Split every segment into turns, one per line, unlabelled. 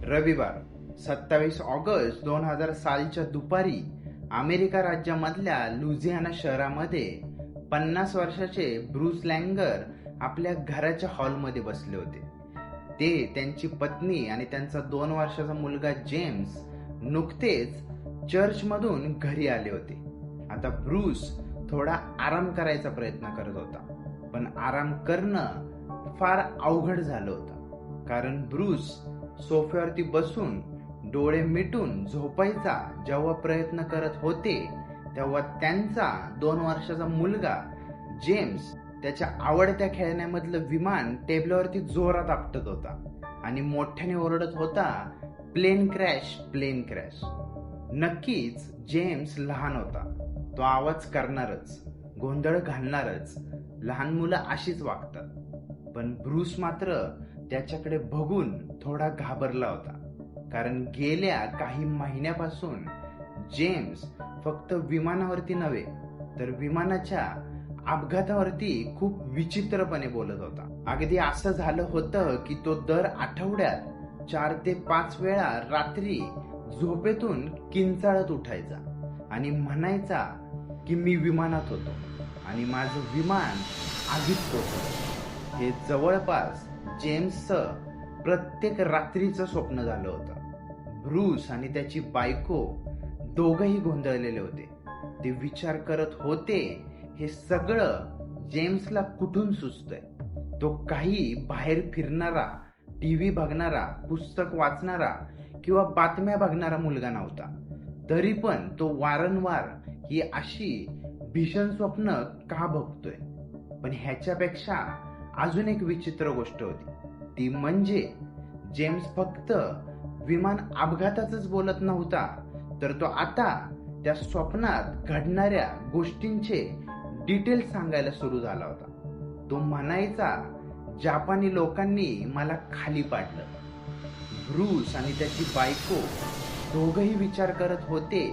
रविवार 27 ऑगस्ट 2000 सालच्या दुपारी अमेरिका राज्यामधल्या लुझियाना शहरामध्ये 50 वर्षाचे ब्रूस लँगर आपल्या घराच्या हॉलमध्ये बसले होते. ते, त्यांची पत्नी आणि त्यांचा 2 वर्षाचा मुलगा जेम्स नुकतेच चर्चमधून घरी आले होते. आता ब्रूस थोडा आराम करायचा प्रयत्न करत होता, पण आराम करणं फार अवघड झालं होतं, कारण ब्रूस सोफ्यावरती बसून डोळे मिटून झोपायचा जेव्हा प्रयत्न करत होते, तेव्हा त्यांचा 2 वर्षाचा मुलगा जेम्स त्याच्या आवडत्या खेळण्यामधलं विमान टेबलावरती जोरात आपटत होता आणि मोठ्याने ओरडत होता, प्लेन क्रॅश, प्लेन क्रॅश. नक्कीच जेम्स लहान होता, तो आवाज करणारच, गोंधळ घालणारच. लहान मुलं अशीच वागतात. पण ब्रूस मात्र त्याच्याकडे बघून थोडा घाबरला होता, कारण गेल्या काही महिन्यापासून जेम्स फक्त विमानावरती नव्हे तर विमानाच्या अपघातावरती खूप विचित्रपणे बोलत होता. अगदी असं झालं होतं की तो दर आठवड्यात 4 ते 5 वेळा रात्री झोपेतून किंचाळत उठायचा आणि म्हणायचा की मी विमानात होतो आणि माझं विमान आगीत कोसळलं. हे जवळपास जेम्सचं प्रत्येक रात्रीचं स्वप्न झालं होतं. ब्रूस आणि त्याची बायको दोघंही गोंधळलेले होते. ते विचार करत होते, हे सगळं जेम्सला कुठून सुचतंय. तो काही बाहेर फिरणारा, टीव्ही बघणारा, पुस्तक वाचणारा किंवा बातम्या बघणारा मुलगा नव्हता. तरी पण तो वारंवार ही अशी भीषण स्वप्न का बघतोय. पण ह्याच्यापेक्षा अजून एक विचित्र गोष्ट होती, ती म्हणजे जेम्स फक्त विमान अपघाताचंच बोलत नव्हता, तर तो आता त्या स्वप्नात घडणाऱ्या गोष्टींचे डिटेल्स सांगायला सुरू झाला होता. तो म्हणायचा, जापानी लोकांनी मला खाली पाडलं. ब्रूस आणि त्याची बायको दोघंही विचार करत होते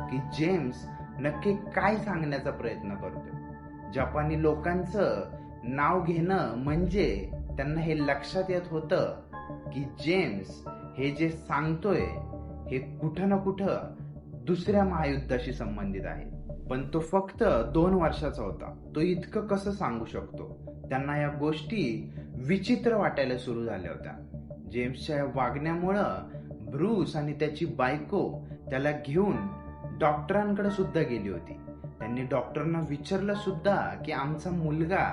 की जेम्स नक्की काय सांगण्याचा प्रयत्न करतोय. जपानी लोकांचं नाव घेणं म्हणजे त्यांना हे लक्षात येत होतं की जेम्स हे जे सांगतोय हे कुठं ना कुठं दुसऱ्या महायुद्धाशी संबंधित आहे. पण तो फक्त 2 वर्षाचा होता, तो इतकं कसं सांगू शकतो. त्यांना या गोष्टी विचित्र वाटायला सुरू झाल्या होत्या. जेम्सच्या वागण्यामुळं ब्रूस आणि त्याची बायको त्याला घेऊन डॉक्टरांकडे सुद्धा गेली होती. त्यांनी डॉक्टरांना विचारलं सुद्धा की आमचा मुलगा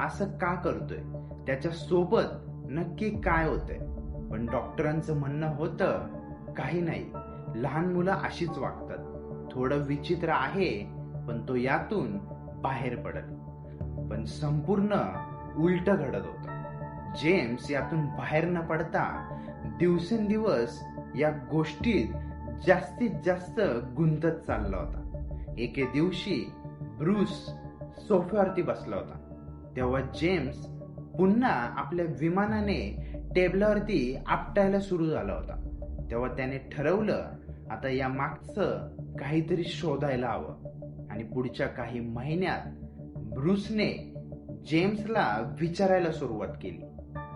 असं का करतोय, त्याच्या सोबत नक्की काय होतंय. पण डॉक्टरांचं म्हणणं होतं, काही नाही, लहान मुलं अशीच वागतात, थोडं विचित्र आहे, पण तो यातून बाहेर पडल. पण संपूर्ण उलट घडत होतं. जेम्स यातून बाहेर न पडता दिवसेंदिवस या गोष्टीत जास्तीत जास्त गुंतत चालला होता. एके दिवशी ब्रूस सोफ्यावरती बसला होता, तेव्हा जेम्स पुन्हा आपल्या विमानाने टेबलावरती आपटायला सुरू झाला होता. तेव्हा त्याने ठरवलं, आता या मागचं काहीतरी शोधायला हवं. आणि पुढच्या काही महिन्यात ब्रूसने जेम्सला विचारायला सुरुवात केली,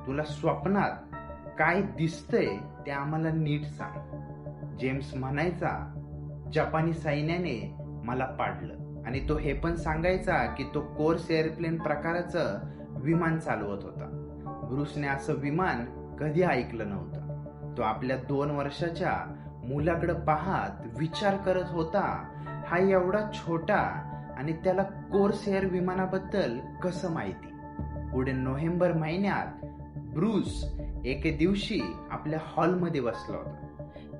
तुला स्वप्नात काय दिसतंय ते आम्हाला नीट सांग. जेम्स म्हणायचा, जपानी सैन्याने मला पाडलं. आणि तो हे पण सांगायचा की तो कोर्स एअरप्लेन प्रकाराचं विमान चालवत होता. ब्रूसने असं विमान कधी ऐकलं नव्हतं. तो आपल्या 2 वर्षाच्या मुलाकडे पाहत विचार करत होता, हा एवढा छोटा आणि त्याला कोर्स एअर विमानाबद्दल कसं माहिती. पुढे नोव्हेंबर महिन्यात ब्रूस एके दिवशी आपल्या हॉलमध्ये बसला होता.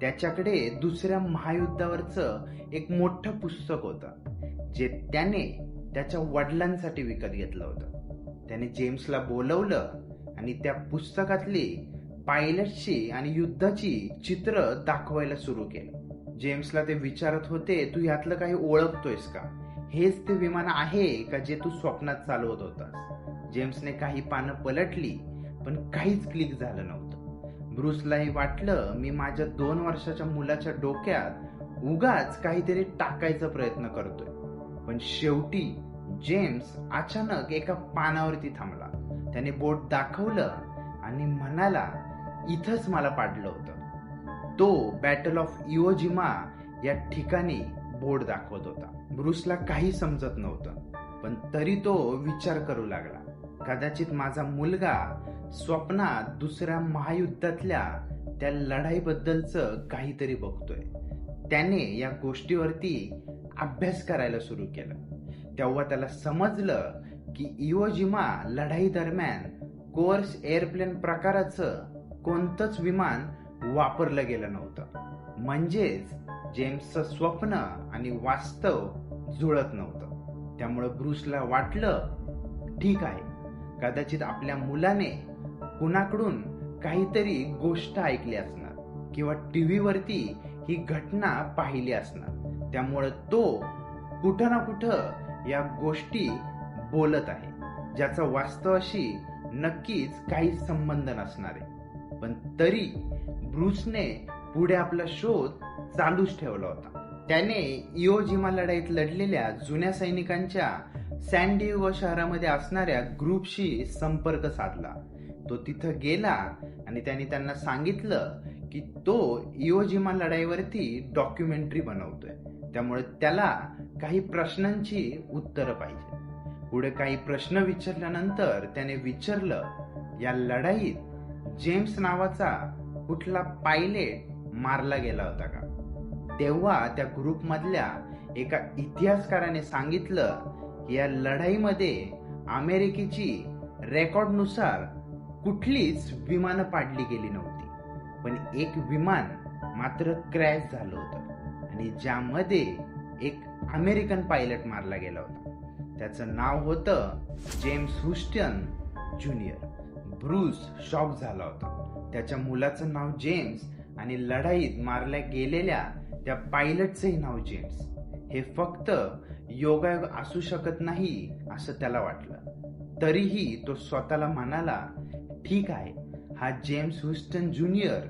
त्याच्याकडे दुसऱ्या महायुद्धावरचं एक मोठं पुस्तक होतं, जे त्याने त्याच्या वडिलांसाठी विकत घेतलं होतं. त्याने जेम्सला बोलवलं आणि त्या पुस्तकातली पायलटची आणि युद्धाची चित्र दाखवायला सुरू केलं. जेम्सला ते विचारत होते, तू यातलं काही ओळखतोयस का, हेच ते विमान आहे का जे तू स्वप्नात चालवत होतास. जेम्सने काही पानं पलटली, पण काहीच क्लिक झालं नव्हतं. ब्रूसलाही वाटलं, मी माझ्या 2 वर्षाच्या मुलाच्या डोक्यात उगाच काहीतरी टाकायचा प्रयत्न करतोय. पण शेवटी जेम्स अचानक एका पानावरती थांबला. त्याने बोट दाखवलं आणि म्हणाला, इथंच मला पाडलं होतं. तो बॅटल ऑफ इवोजिमा या ठिकाणी बोर्ड दाखवत होता. ब्रूसला काही समजत नव्हतं, पण तरी तो विचार करू लागला, कदाचित माझा मुलगा स्वप्नात दुसऱ्या महायुद्धातल्या त्या लढाईबद्दलचं काहीतरी बघतोय. त्याने या गोष्टीवरती अभ्यास करायला सुरू केलं. तेव्हा त्याला समजलं की इवोजिमा लढाई दरम्यान कोर्स एअरप्लेन प्रकाराचं कोणतंच विमान वापरलं गेलं नव्हतं. म्हणजेच जेम्सचं स्वप्न आणि वास्तव जुळत नव्हतं. त्यामुळे ब्रूसला वाटलं, ठीक आहे, कदाचित आपल्या मुलाने कुणाकडून काहीतरी गोष्ट ऐकली असणार किंवा टीव्हीवरती ही घटना पाहिली असणार. त्यामुळे तो कुठं ना कुठं या गोष्टी बोलत आहे, ज्याचा वास्तवाशी नक्कीच काही संबंध नसणार आहे. पण तरी ब्रूसने पुढे आपला शोध चालूच ठेवला होता. त्याने इवोजिमा लढाईत लढलेल्या जुन्या सैनिकांच्या सॅन डिएगो शहरामध्ये असणाऱ्या ग्रुपशी संपर्क साधला. तो तिथं गेला आणि त्यांना सांगितलं की तो इवोजिमा लढाईवरती डॉक्युमेंटरी बनवतोय. त्यामुळे त्याला काही प्रश्नांची उत्तरं पाहिजे. पुढे काही प्रश्न विचारल्यानंतर त्याने विचारलं, या लढाईत जेम्स नावाचा कुठला पायलट मारला गेला होता का? तेव्हा त्या ग्रुपमधल्या एका इतिहासकाराने सांगितलं की या लढाईमध्ये अमेरिकेची रेकॉर्डनुसार कुठलीच विमानं पाडली गेली नव्हती, पण एक विमान मात्र क्रॅश झालं होतं आणि ज्यामध्ये एक अमेरिकन पायलट मारला गेला होता. त्याचं नाव होतं James Houston junior. Bruce shock झाला होता. त्याच्या मुलाचं नाव जेम्स आणि लढाईत मारल्या गेलेल्या त्या पायलटचंही नाव जेम्स. हे फक्त योगायोग असू शकत नाही असं त्याला वाटलं. तरीही तो स्वतःला म्हणाला, ठीक आहे, हा James Houston junior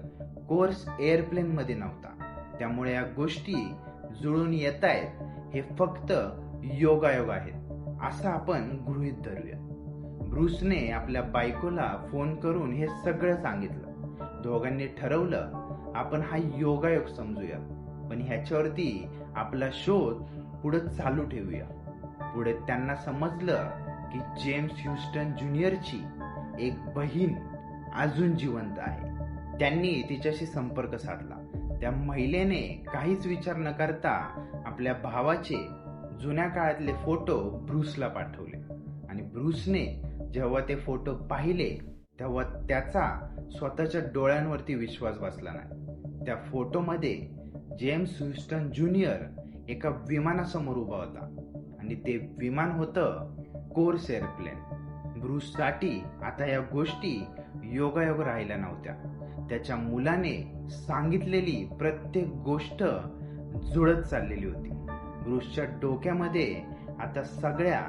course airplane मध्ये नव्हता, त्यामुळे या गोष्टी जुळून येत आहेत. हे फक्त योगायोग आहेत असं आपण गृहीत धरूया. ब्रूसने आपल्या बायकोला फोन करून हे सगळं सांगितलं. दोघांनी ठरवलं, आपण हा योगायोग समजूया, पण ह्याच्यावरती आपला शोध पुढे चालू ठेवूया. पुढे त्यांना समजलं की जेम्स ह्युस्टन ज्युनियरची एक बहीण अजून जिवंत आहे. त्यांनी तिच्याशी संपर्क साधला. त्या महिलेने काहीच विचार न करता आपल्या भावाचे जुन्या काळातले फोटो ब्रूसला पाठवले आणि ब्रूसने जेव्हा ते फोटो पाहिले तेव्हा त्याचा स्वतःच्या डोळ्यांवरती विश्वास बसला नाही. त्या फोटोमध्ये जेम्स ह्युस्टन ज्युनियर एका विमानासमोर उभा होता आणि ते विमान होतं कोर्स एअरप्लेन. ब्रूससाठी आता या गोष्टी योगायोग राहिल्या नव्हत्या. त्याच्या मुलाने सांगितलेली प्रत्येक गोष्ट जुळत चाललेली होती. ब्रूसच्या डोक्यामध्ये आता सगळ्या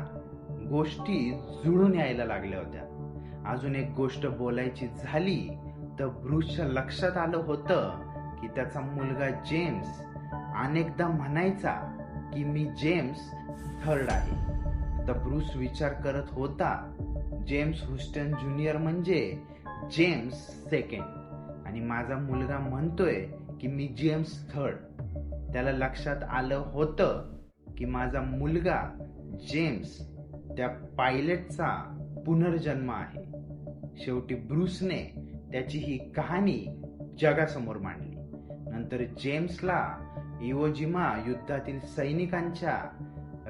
गोष्टी जुळून यायला लागल्या होत्या. अजून एक गोष्ट बोलायची झाली तर ब्रूसच्या लक्षात आलं होतं की त्याचा मुलगा जेम्स अनेकदा म्हणायचा की मी जेम्स थर्ड आहे. तर ब्रूस विचार करत होता, जेम्स ह्युस्टन ज्युनियर म्हणजे जेम्स सेकंड आणि माझा मुलगा म्हणतोय की मी जेम्स थर्ड. त्याला लक्षात आलं होतं की माझा मुलगा जेम्स त्या पायलटचा पुनर्जन्म आहे. शेवटी ब्रूसने त्याची ही कहाणी जगासमोर मांडली. नंतर जेम्सला इवोजिमा युद्धातील सैनिकांच्या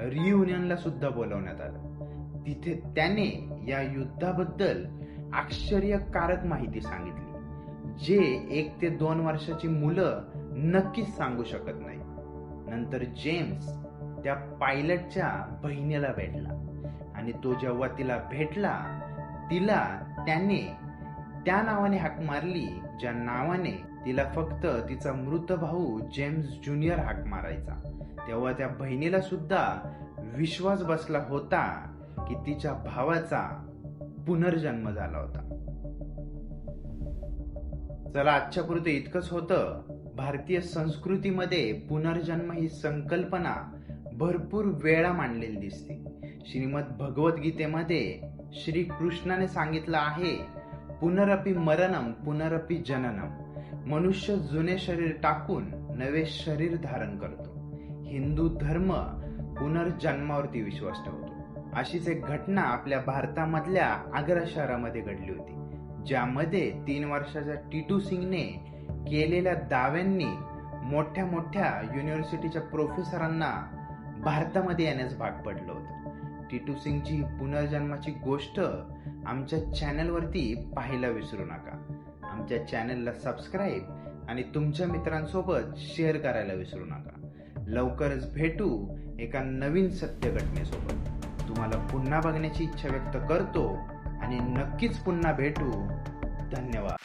रियुनियनला सुद्धा बोलवण्यात आलं. तिथे त्याने या युद्धाबद्दल आश्चर्यकारक माहिती सांगितली, जे 1 ते 2 वर्षाची मुलं नक्कीच सांगू शकत नाही. नंतर जेम्स त्या पायलटच्या बहिणीला भेटला आणि तो जेव्हा तिला भेटला तिला त्याने त्या नावाने हाक मारली ज्या नावाने तिला फक्त तिचा मृत भाऊ जेम्स ज्युनियर हाक मारायचा. तेव्हा त्या बहिणीला सुद्धा विश्वास बसला होता की तिच्या भावाचा पुनर्जन्म झाला होता. चला, आजच्या पुरते इतकंच होतं. भारतीय संस्कृतीमध्ये पुनर्जन्म ही संकल्पना भरपूर वेळा मांडलेली दिसते. श्रीमद भगवद्गीतेमध्ये श्री कृष्णाने सांगितलं आहे, पुनरपि मरणम पुनरपि जननम. मनुष्य जुने शरीर टाकून नवे शरीर धारण करतो. हिंदू धर्म पुनर्जन्मावरती विश्वास ठेवतो. अशीच एक घटना आपल्या भारतामधल्या आग्रा शहरामध्ये घडली होती, ज्यामध्ये 3 वर्षाच्या टीटू सिंगने केलेल्या दाव्यांनी मोठ्या मोठ्या युनिव्हर्सिटीच्या प्रोफेसरांना भारतामध्ये येण्यास भाग पडलं होतं. टीटू सिंगची पुनर्जन्माची गोष्ट आमच्या चॅनलवरती पाहायला विसरू नका. आमच्या चॅनलला सबस्क्राईब आणि तुमच्या मित्रांसोबत शेअर करायला विसरू नका. लवकरच भेटू एका नवीन सत्य घटनेसोबत. तुम्हाला पुन्हा बघण्याची इच्छा व्यक्त करतो आणि नक्कीच पुन्हा भेटू. धन्यवाद.